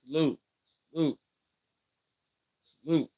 Salute. Salute. Salute.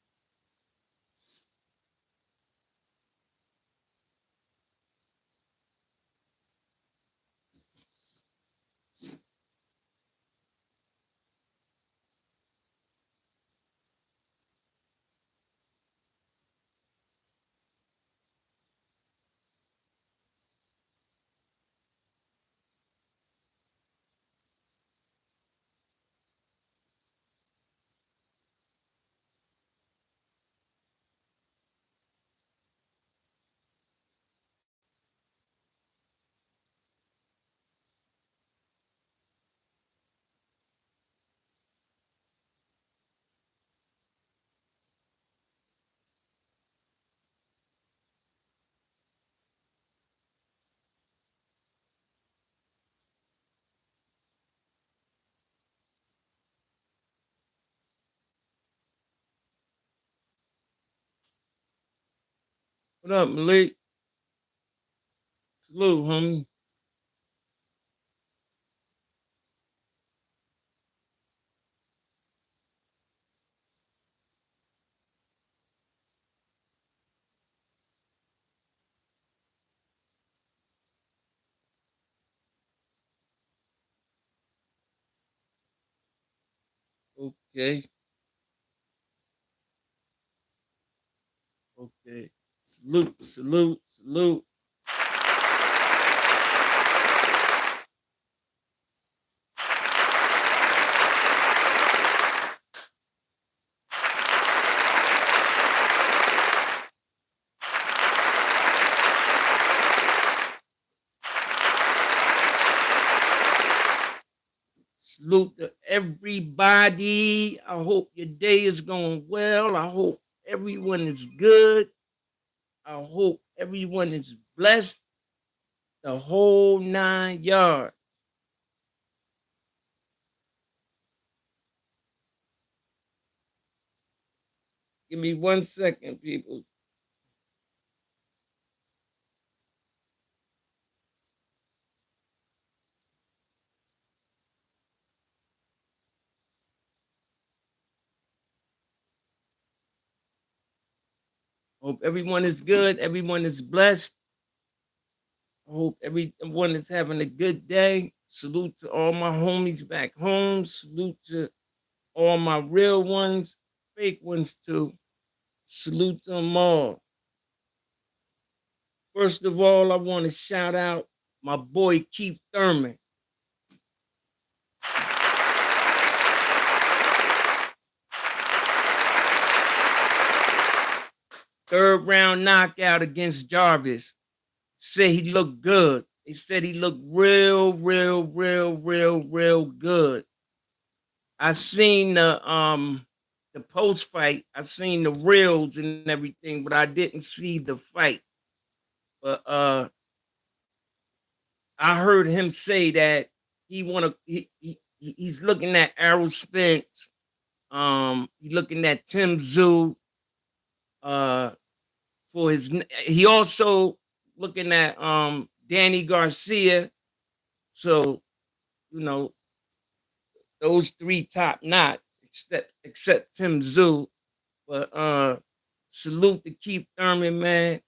What up, Malik? Salute, homie. Okay. Okay. Salute, salute, salute. Salute to everybody. I hope your day is going well. I hope everyone is good. I hope everyone is blessed. The whole 9 yards. Give me 1 second, people. Hope everyone is good. Everyone is blessed. I hope everyone is having a good day. Salute to all my homies back home. Salute to all my real ones, fake ones too. Salute to them all. First of all, I want to shout out my boy Keith Thurman. Third round knockout against Jarvis. Said he looked good. They said he looked real good. I seen the post fight. I seen the reels and everything, but I didn't see the fight. But I heard him say that he's looking at Errol Spence. He's looking at Tim Tszyu. Uh, for his he also looking at Danny Garcia. So you know those three top notch, except Tim Tszyu. But salute to Keith Thurman, man.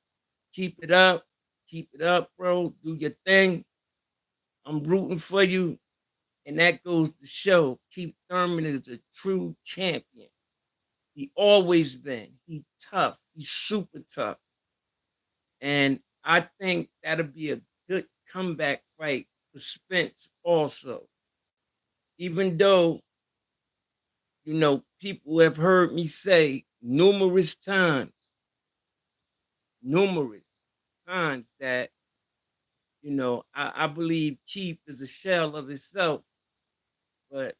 Keep it up. Keep it up, bro. Do your thing. I'm rooting for you. And that goes to show Keith Thurman is a true champion. He always been. He tough. He's super tough. And I think that'll be a good comeback fight for Spence also. Even though, people have heard me say numerous times that, I believe Keith is a shell of himself. But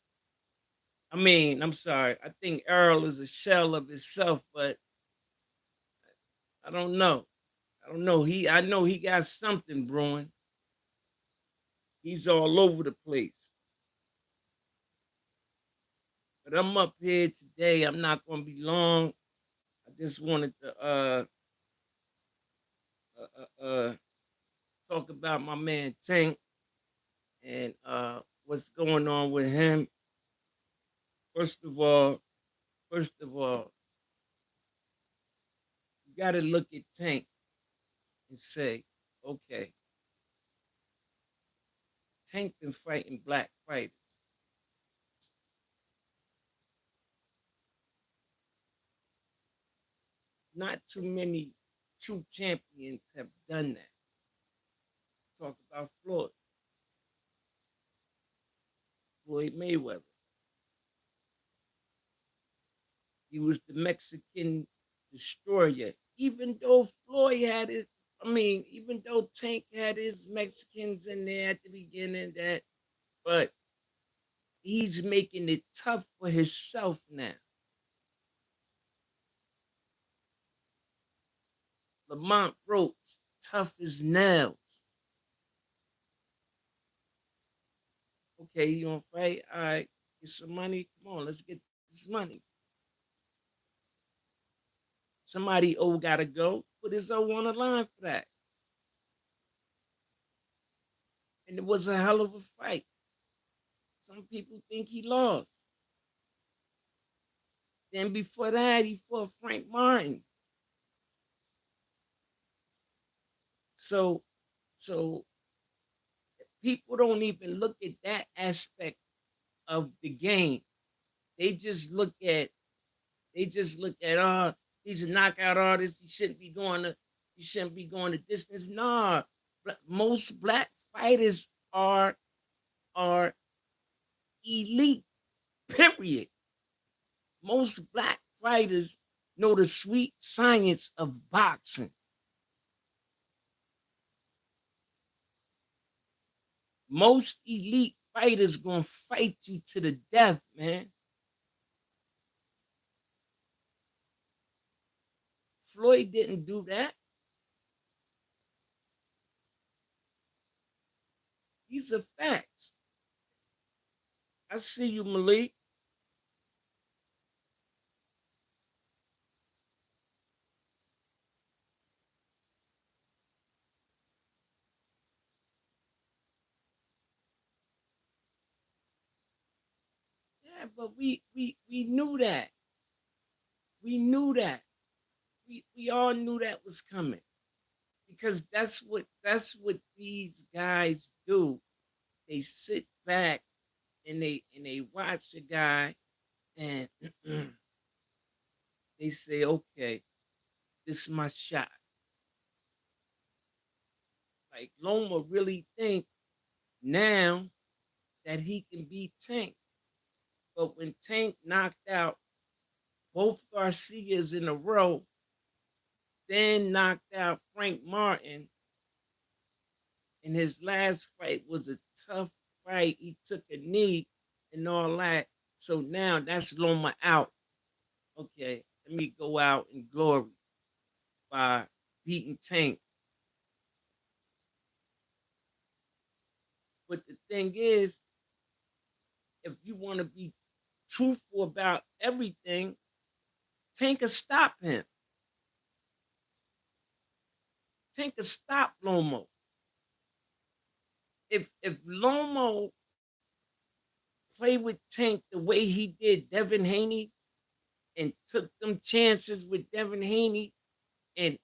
I mean, I'm sorry. I think Earl is a shell of himself, but I don't know. I don't know. I know he got something brewing. He's all over the place. But I'm up here today. I'm not gonna be long. I just wanted to uh, uh, uh talk about my man Tank and what's going on with him. First of all, you got to look at Tank and say, okay, Tank been fighting black fighters. Not too many true champions have done that. Talk about Floyd Mayweather. He was the Mexican destroyer. Even though Floyd had his, even though Tank had his Mexicans in there at the beginning, but he's making it tough for himself now. Lamont Roach, tough as nails. Okay, you want to fight? All right, get some money. Come on, let's get this money. Somebody gotta go. Put his on the line for that. And it was a hell of a fight. Some people think he lost. Then before that, he fought Frank Martin. So people don't even look at that aspect of the game. They just look at he's a knockout artist. He shouldn't be going the distance. Nah. Most black fighters are elite. Period. Most black fighters know the sweet science of boxing. Most elite fighters gonna fight you to the death, man. Floyd didn't do that. These are facts. I see you, Malik. Yeah, but we knew that. We knew that. We all knew that was coming. Because that's what these guys do. They sit back and they watch a guy and they say, okay, this is my shot. Like Loma really think now that he can beat Tank. But when Tank knocked out both Garcias in a row, then knocked out Frank Martin, and his last fight was a tough fight. He took a knee and all that. So now that's Loma out. Okay, let me go out in glory by beating Tank. But the thing is, if you want to be truthful about everything, Tank can stop him. Tank can stop Lomo. If Lomo play with Tank the way he did Devin Haney and took them chances with Devin Haney and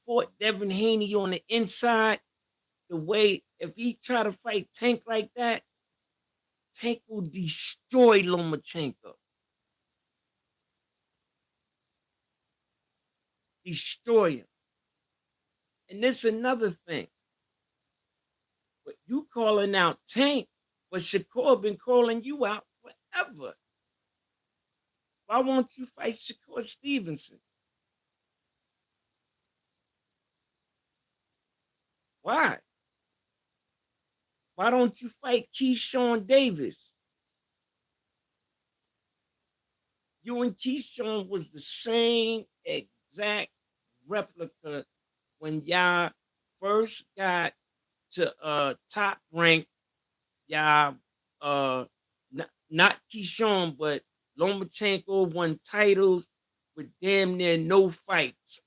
fought Devin Haney on the inside, the way if he try to fight Tank like that, Tank will destroy Lomachenko. Destroy him. And this another thing. But you calling out Tank, but Shakur been calling you out forever. Why won't you fight Shakur Stevenson? Why? Why don't you fight Keyshawn Davis? You and Keyshawn was the same exact replica when y'all first got to top rank. Y'all not Keyshawn, but Lomachenko won titles with damn near no fights.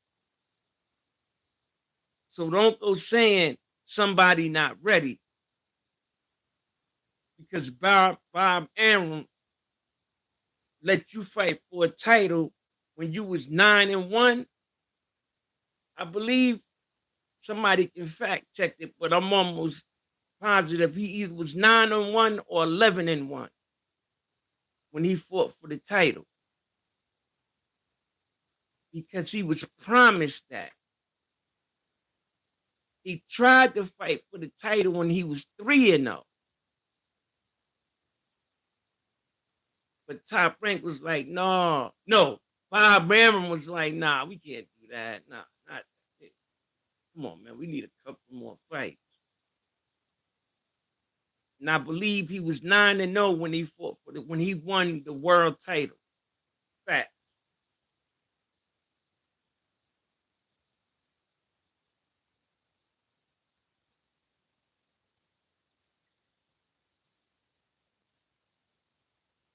So don't go saying somebody not ready. Because Bob Arum let you fight for a title when you was 9-1. I believe somebody can fact check it, but I'm almost positive he either was 9-1 or 11-1 when he fought for the title, because he was promised that. He tried to fight for the title when he was 3-0. But Top Rank was like, no. Bob Arum was like, nah, we can't do that. Nah, not. Come on, man. We need a couple more fights. And I believe he was 9-0 when he fought for when he won the world title. Fact.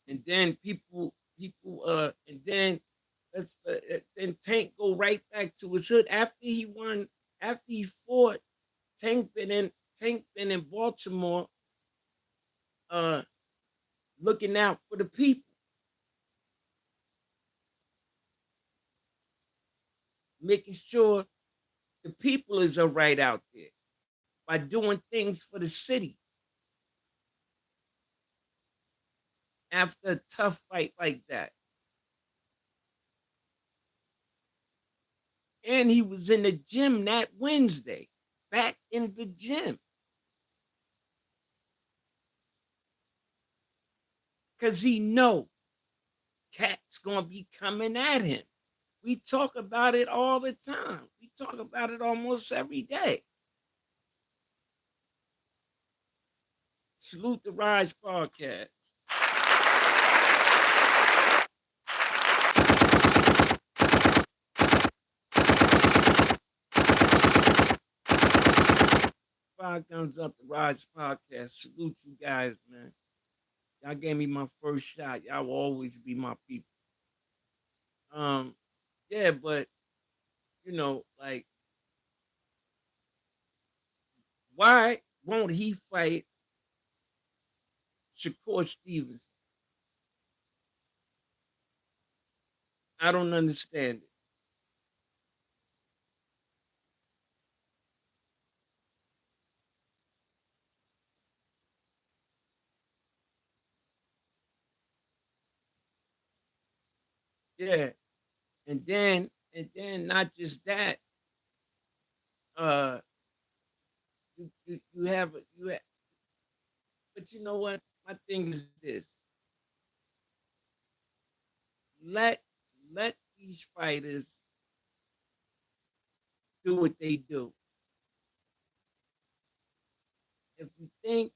And then and then then Tank go right back to his hood after he won, after he fought. Tank been in Baltimore, uh, looking out for the people, making sure the people is all right out there by doing things for the city. After a tough fight like that, and he was in the gym that Wednesday, back in the gym, because he know cats gonna be coming at him. We talk about it all the time. We talk about it almost every day. Salute the Rise podcast. Five Guns Up, the Rise podcast. Salute you guys, man. Y'all gave me my first shot. Y'all will always be my people. Yeah, but like, why won't he fight Shakur Stevenson? I don't understand it. Yeah, and then not just that. Uh, you have you have, but you know what? My thing is this: let let these fighters do what they do. If you think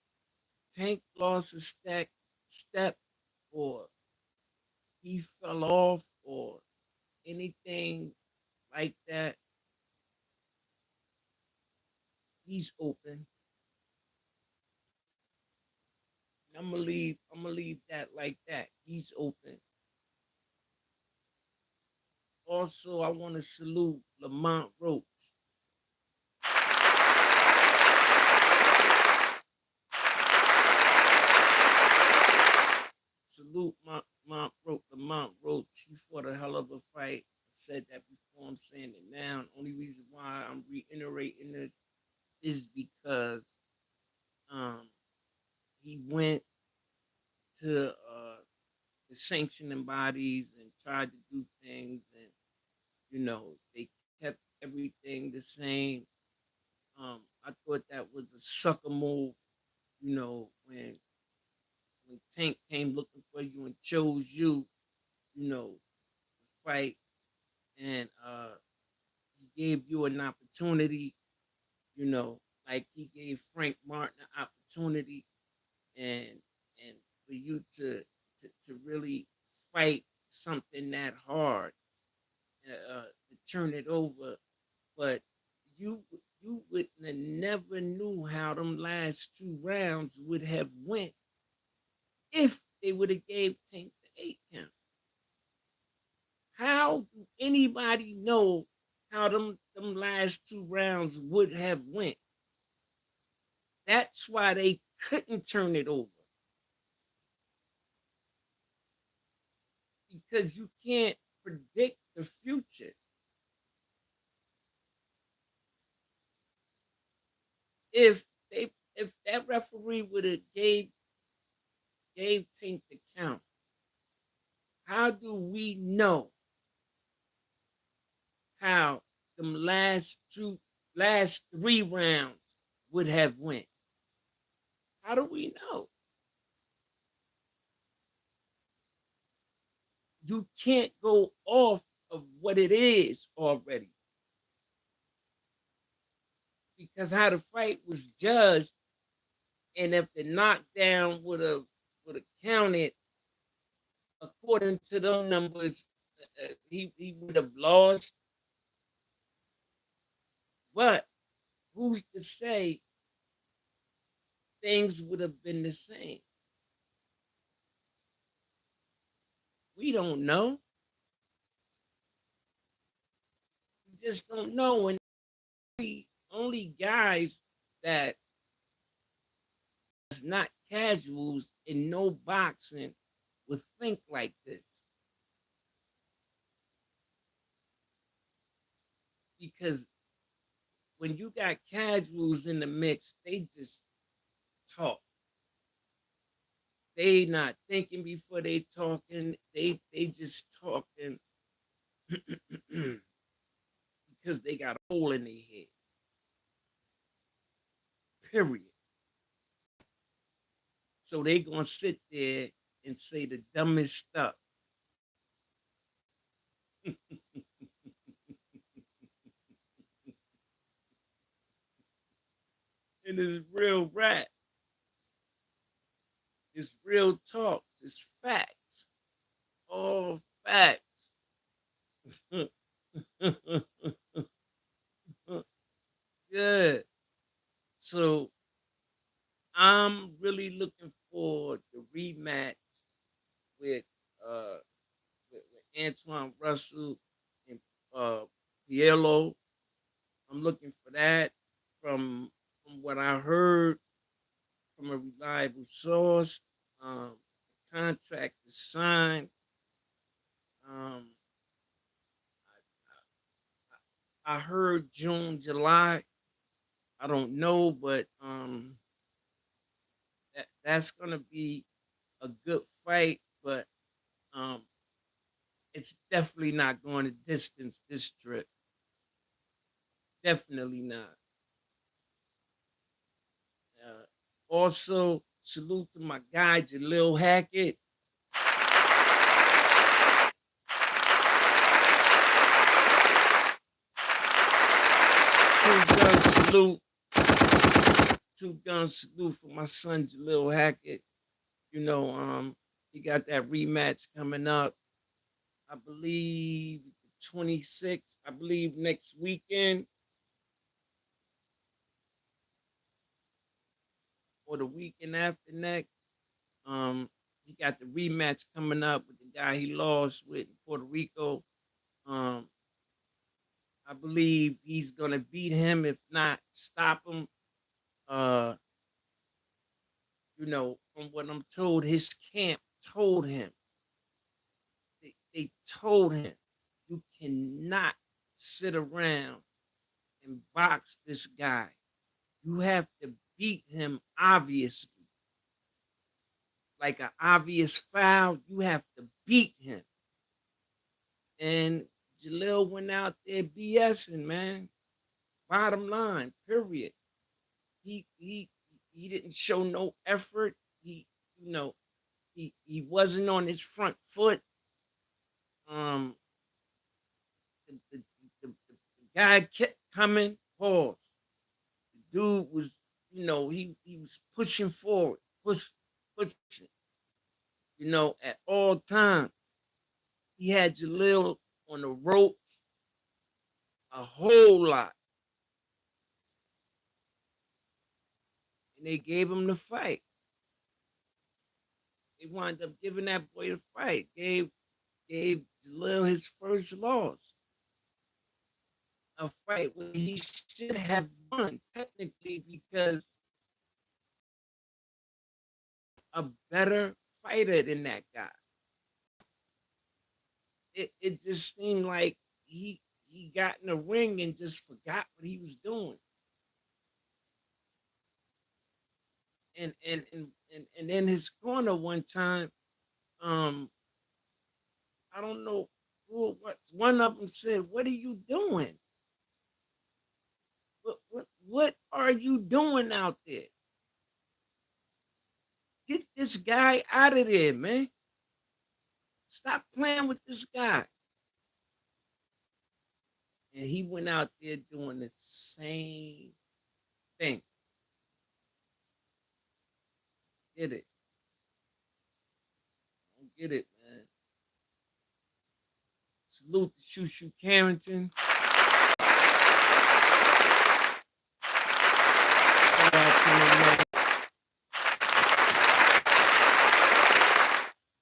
Tank lost a step, or he fell off, or anything like that, he's open. I'm gonna leave that like that. He's open. Also, I want to salute Lamont Roach. Salute Lamont Roach. He fought a hell of a fight. I said that before. I'm saying it now. The only reason why I'm reiterating this is because um he went to the sanctioning bodies and tried to do things, and they kept everything the same. I thought that was a sucker move. When Tank came looking for you and chose you, to fight, and he gave you an opportunity, like he gave Frank Martin an opportunity, and and for you to really fight something that hard, to turn it over. But you would have never knew how them last 2 rounds would have went if they would have gave Tank the 8 count. How do anybody know how them last 2 rounds would have went? That's why they couldn't turn it over. because you can't predict the future. If that referee would have gave Tank the count, how do we know how them last 3 rounds would have went? How do we know? You can't go off of what it is already, because how the fight was judged, and if the knockdown would have counted according to them numbers, he would have lost. But who's to say things would have been the same? We don't know. We just don't know. And the only guys that is not casuals in no boxing would think like this. Because when you got casuals in the mix, they just talk. They not thinking before they talking. They just talking because they got a hole in their head. Period. So they gonna sit there and say the dumbest stuff. And it's real rap. It's real talk. It's facts. All facts. Good. So I'm really looking for the rematch with uh with Antoine Russell and uh Pielo. I'm looking for that from what I heard from a reliable source. The contract is signed. Um, I heard June, July. I don't know, but that's gonna be a good fight. But um, it's definitely not going to distance this trip. Definitely not. Also, salute to my guy Jalil Hackett. Two gun salute. Two gun salute for my son Jalil Hackett. You know, he got that rematch coming up. I believe 26th. I believe next weekend or the weekend after next. He got the rematch coming up with the guy he lost with in Puerto Rico. Um, I believe he's gonna beat him, if not stop him. Uh, from what I'm told, his camp told him. They told him you cannot sit around and box this guy. You have to beat him obviously. Like an obvious foul, you have to beat him. And Jalil went out there BSing, man. Bottom line, period. He didn't show no effort. You know, he wasn't on his front foot. Um, the, the guy kept coming. Pause. The dude was, he was pushing forward, pushing. At all times. He had Jalil on the ropes a whole lot. And they gave him the fight. They wound up giving that boy the fight. Gave Jalil his first loss. A fight where he should have won, technically, because a better fighter than that guy. it just seemed like he got in the ring and just forgot what he was doing. And in his corner one time, um, I don't know who what one of them said, "What are you doing? What are you doing out there? Get this guy out of there, man. Stop playing with this guy." And he went out there doing the same thing. Get it? Don't get it, man. Salute to Shoo Shoo Carrington. Shout out to my man.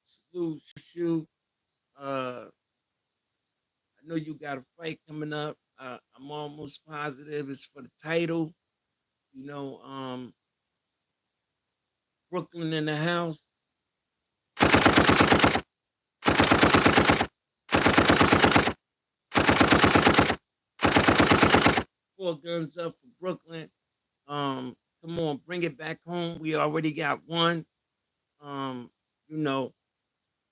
Salute Shoo Shoo. I know you got a fight coming up. I'm almost positive it's for the title. You know, Brooklyn in the house. Four guns up for Brooklyn. Come on, bring it back home. We already got one. Um, you know,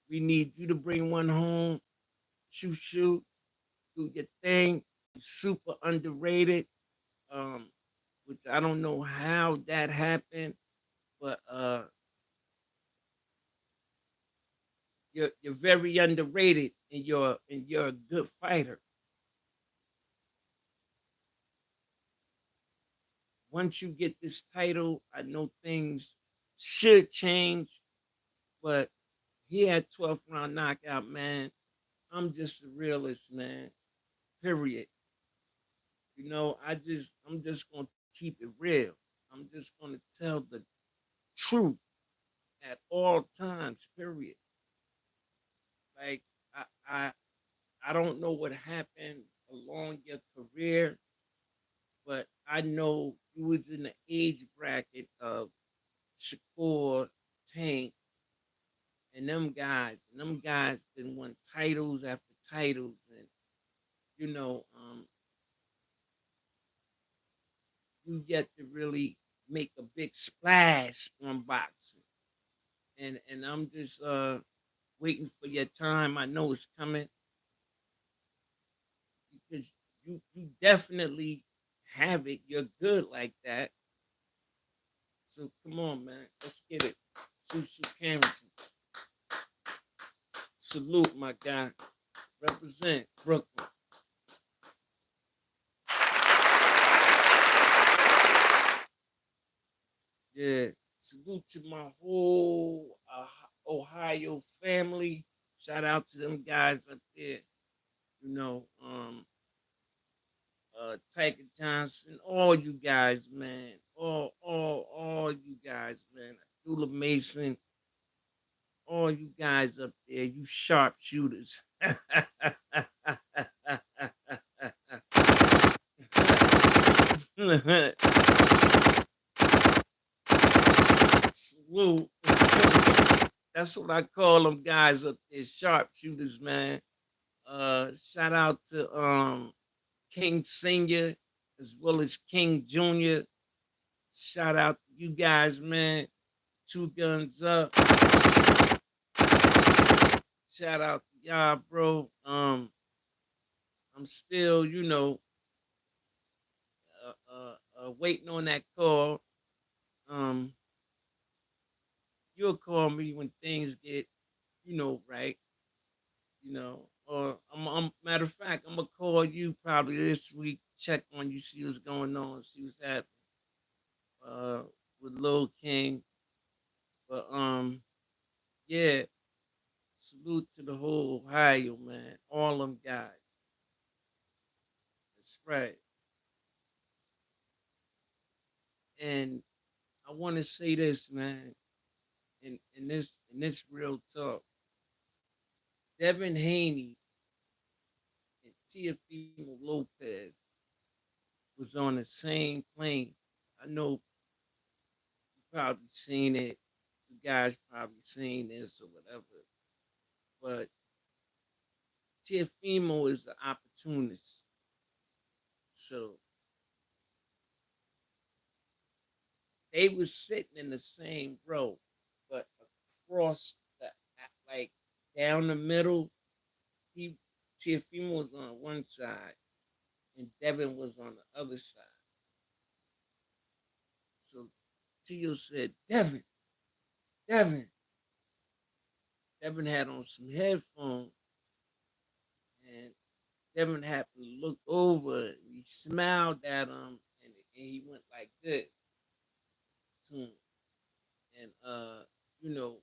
we need you to bring one home. Shoot, shoot, do your thing. Super underrated. Um, which I don't know how that happened, but you're very underrated and you're a good fighter. Once you get this title, I know things should change, but he had 12th round knockout, man. I'm just a realist, man. Period. I'm just gonna keep it real. I'm just gonna tell the truth at all times, period. Like I I I don't know what happened along your career, but I know you was in the age bracket of Shakur, Tank, and them guys. And them guys then won titles after titles, and you know, you yet to really make a big splash on boxing. And I'm just waiting for your time. I know it's coming because you definitely have it. You're good like that. So come on, man. Let's get it. Susu Carrington. Salute, my guy. Represent Brooklyn. Yeah. Salute to my whole Ohio family. Shout out to them guys up there. You know, Tiger Johnson, all you guys, man. All you guys, man. Abdullah Mason, all you guys up there, you sharpshooters. Salute. That's what I call them guys up there, sharpshooters, man. Shout out to King Senior as well as King Junior. Shout out to you guys, man. Two guns up. Shout out to y'all, bro. I'm still, waiting on that call. Um, you'll call me when things get, right. Or matter of fact, I'm gonna call you probably this week, check on you, see what's going on, see what's happening. Uh, with Lil King, but yeah, salute to the whole Ohio, man, all them guys. That's right. And I want to say this, man, in this real talk, Devin Haney and Teofimo Lopez was on the same plane. I know you probably seen it. You guys probably seen this or whatever. But Tiafimo is an opportunist. So they was sitting in the same row, but across the like down the middle, he Tiafimo was on one side and Devin was on the other side. So Tio said, Devin. Devin had on some headphones and Devin happened to look over. He smiled at him, and he went like this to him. And you know,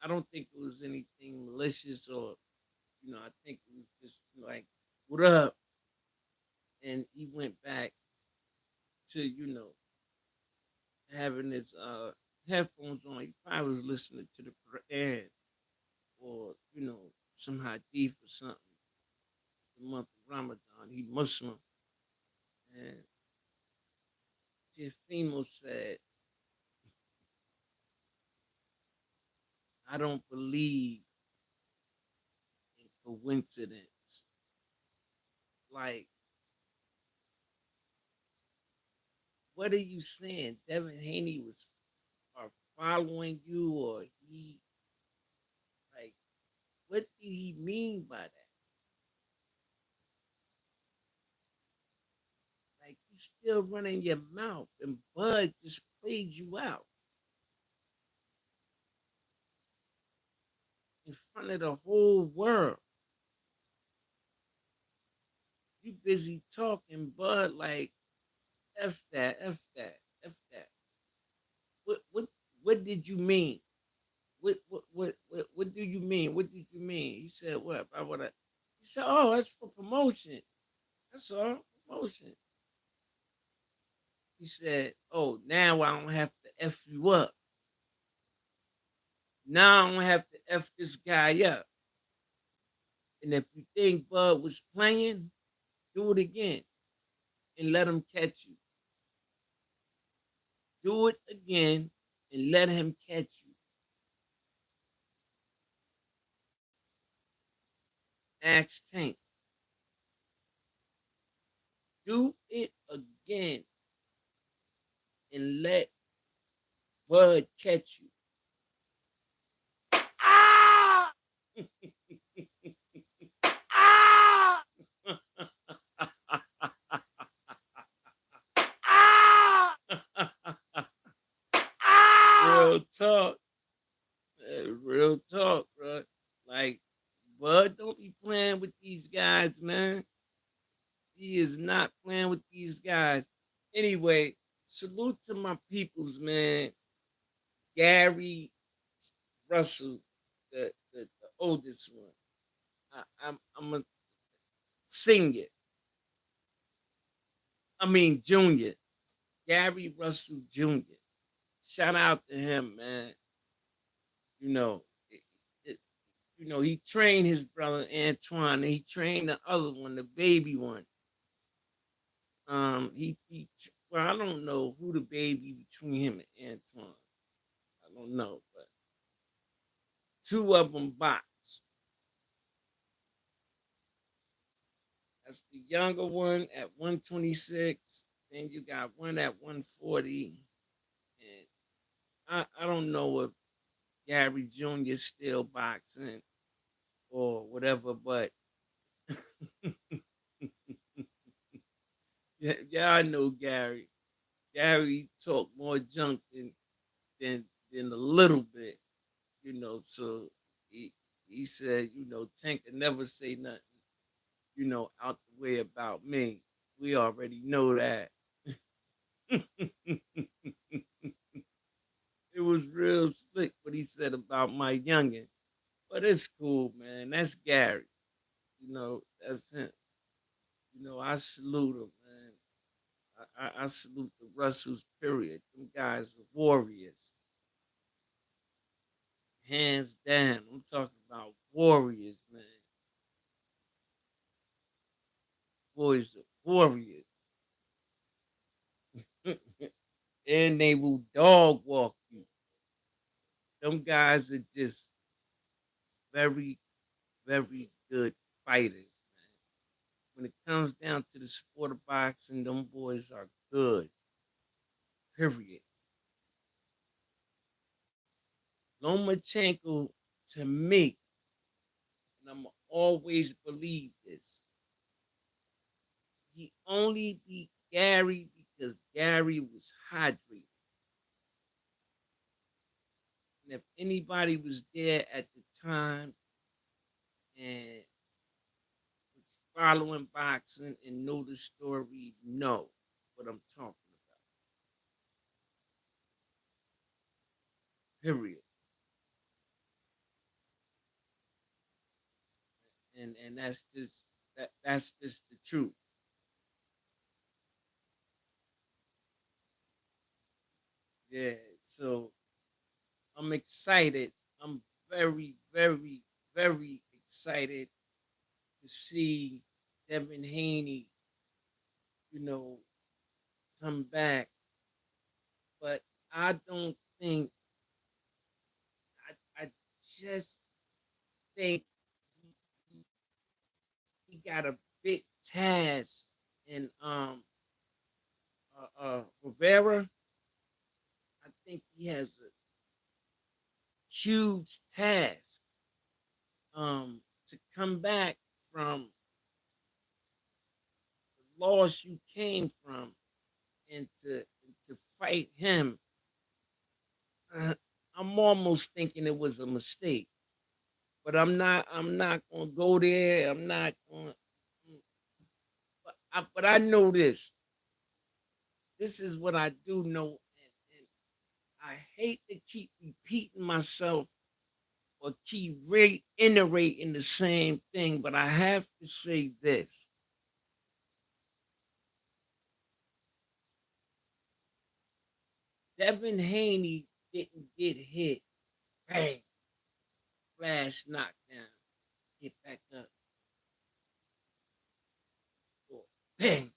I don't think it was anything malicious, or I think it was just like, "What up?" And he went back to having his headphones on. He probably was listening to the Quran or some hadith or something. The month of Ramadan, he Muslim, and Jefimo said, I don't believe in coincidence. Like, what are you saying? Devin Haney was are following you, or he like what did he mean by that? Like you still running your mouth and Bud just played you out in front of the whole world. You busy talking, Bud, like F that, F that, F that. What did you mean? What do you mean? What did you mean? He said what? About what he said, oh, that's for promotion. That's all. Promotion. He said, oh, now I don't have to F you up. Now I don't have to F this guy up. And if you think Bud was playing, do it again and let him catch you. Do it again and let him catch you. Ask Tank. Do it again and let Bud catch you. Ah! Ah! Ah! Real talk. Real talk, bro. Like, Bud, don't be playing with these guys, man. He is not playing with these guys. Anyway, salute to my peoples, man. Gary Russell, the oldest one. I'm a senior. I mean junior. Gary Russell Jr. Shout out to him, man. You know, it, it, he trained his brother Antoine, and he trained the other one, the baby one. Well, I don't know who the baby between him and Antoine. I don't know, but two of them box. That's the younger one at 126. Then you got one at 140. And I don't know if Gary Jr. still boxing or whatever, but yeah, I know Gary. Gary talk more junk than a little bit, So he said, Tank can never say nothing, out the way about me. We already know that. It was real slick what he said about my youngin. But it's cool, man. That's Gary. That's him. I salute him, man. I salute the Russells, period. Them guys are warriors. Hands down. I'm talking about warriors, man. Boys are warriors. And they will dog walk you. Them guys are just very, very good fighters, man. When it comes down to the sport of boxing, them boys are good. Period. Lomachenko, to me, and I'm always believe this, he only beat Gary because Gary was hydrated. And if anybody was there at the time and was following boxing and know the story, know what I'm talking about. Period. And that's just the truth. Yeah. So I'm excited. I'm very, very, very excited to see Devin Haney, you know, come back. But I don't think I just think he, he got a big task in Rivera. I think he has a huge task to come back from the loss you came from and to fight him. I'm almost thinking it was a mistake, but I'm not gonna go there. I'm not going. But I know this. This is what I do know, and I hate to keep repeating myself or keep reiterating the same thing, but I have to say this. Devin Haney didn't get hit. Bang, flash knockdown, get back up. Or bang,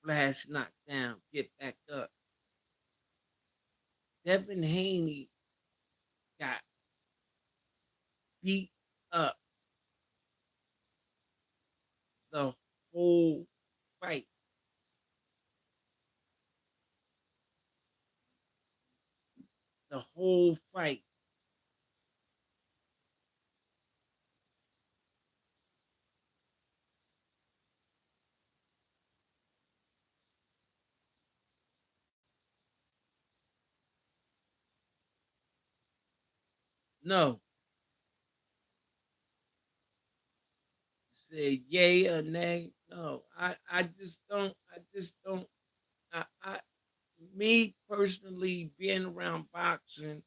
flash knockdown, get back up. Devin Haney got beat up the whole fight. The whole fight. No, say yay or nay. No, I just don't. I me personally being around boxing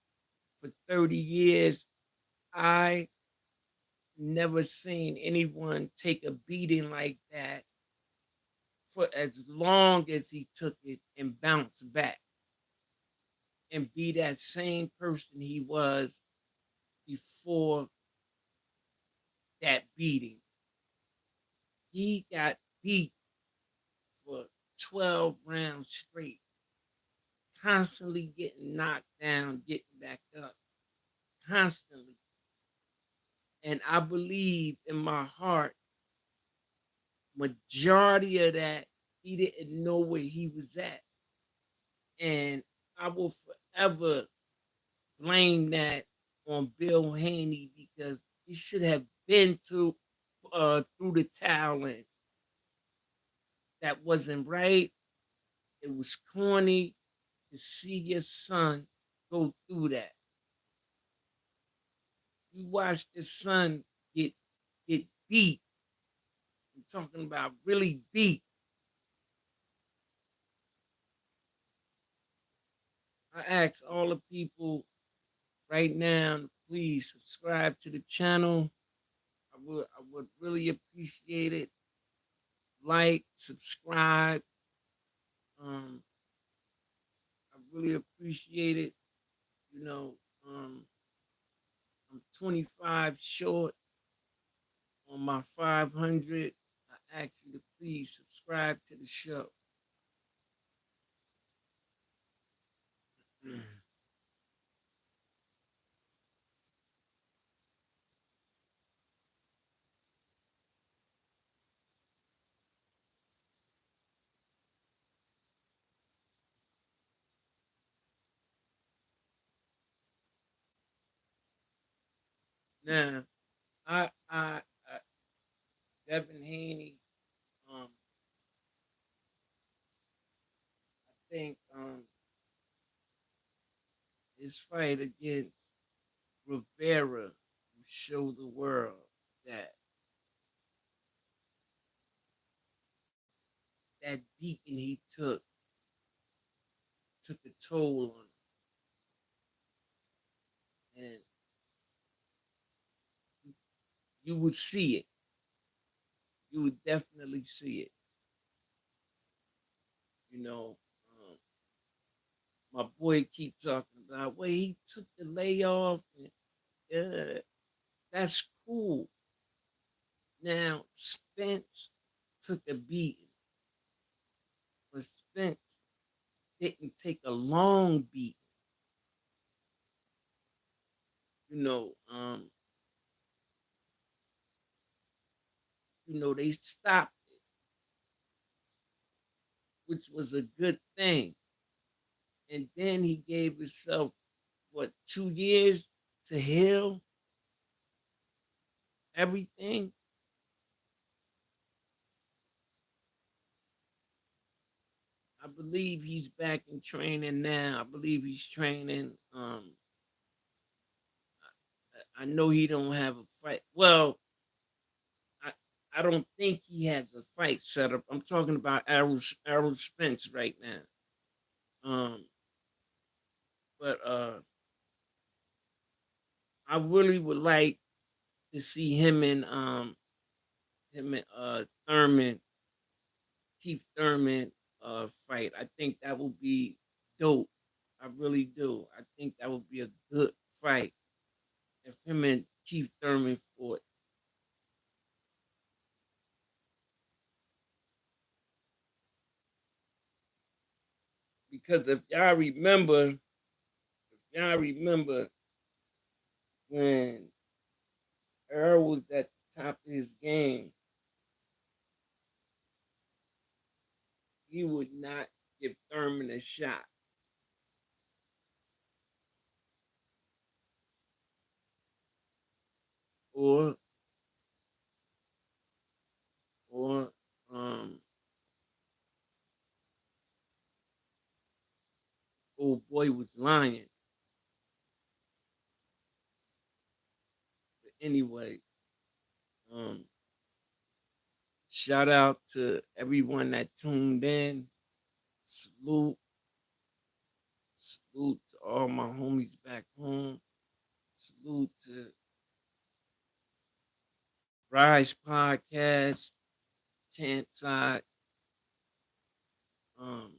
for 30 years, I never seen anyone take a beating like that for as long as he took it and bounce back and be that same person he was before that beating. He got beat for 12 rounds straight, constantly getting knocked down, getting back up, constantly. And I believe in my heart, majority of that, he didn't know where he was at. And I will forever blame that on Bill Haney because he should have been through the towel and that wasn't right. It was corny to see your son go through that. You watched your son get beat. I'm talking about really beat. I ask all the people right now to please subscribe to the channel. I would really appreciate it. Like, subscribe. Um, I really appreciate it. You know, I'm 25 short on my 500. I ask you to please subscribe to the show. Now, I Devin Haney, I think his fight against Rivera will show the world that that beating he took a toll on him, and you would see it. You would definitely see it. You know, my boy keep talking about well, he took the layoff, and that's cool. Now Spence took a beating, but Spence didn't take a long beat. You know, they stopped it, which was a good thing. And then he gave himself what 2 years to heal everything. I believe he's back in training now. I believe he's training. I know he don't have a fight. Well, I I don't think he has a fight set up. I'm talking about Errol Spence right now. Um, but I really would like to see him and Thurman, Keith Thurman fight. I think that would be dope. I really do. I think that would be a good fight if him and Keith Thurman fought. Because if y'all remember when Earl was at the top of his game, he would not give Thurman a shot. Or or old boy was lying. But anyway, um shout out to everyone that tuned in. Salute, salute to all my homies back home. Salute to Rise Podcast, Chant Side, um,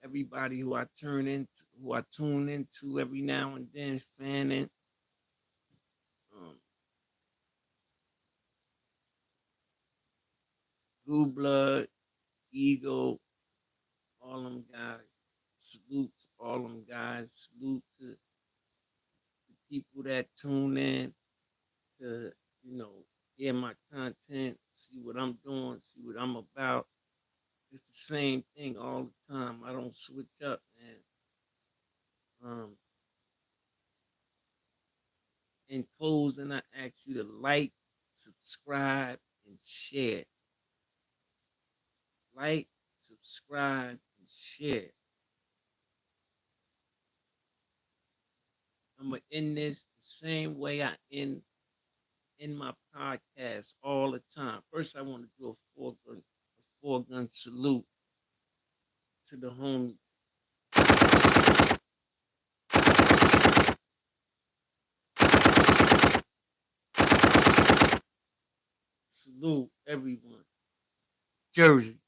everybody who I tune into every now and then, fanning, um, Blue Blood, Ego, all them guys. Salute to all them guys. Salute to the people that tune in to, hear my content, see what I'm doing, see what I'm about. It's the same thing all the time. I don't switch up, man. Um, in closing, I ask you to like, subscribe, and share. Like, subscribe, and share. I'm gonna end this the same way I end my podcast all the time. First, I want to do a four gun salute to the homies. Salute everyone. Jersey.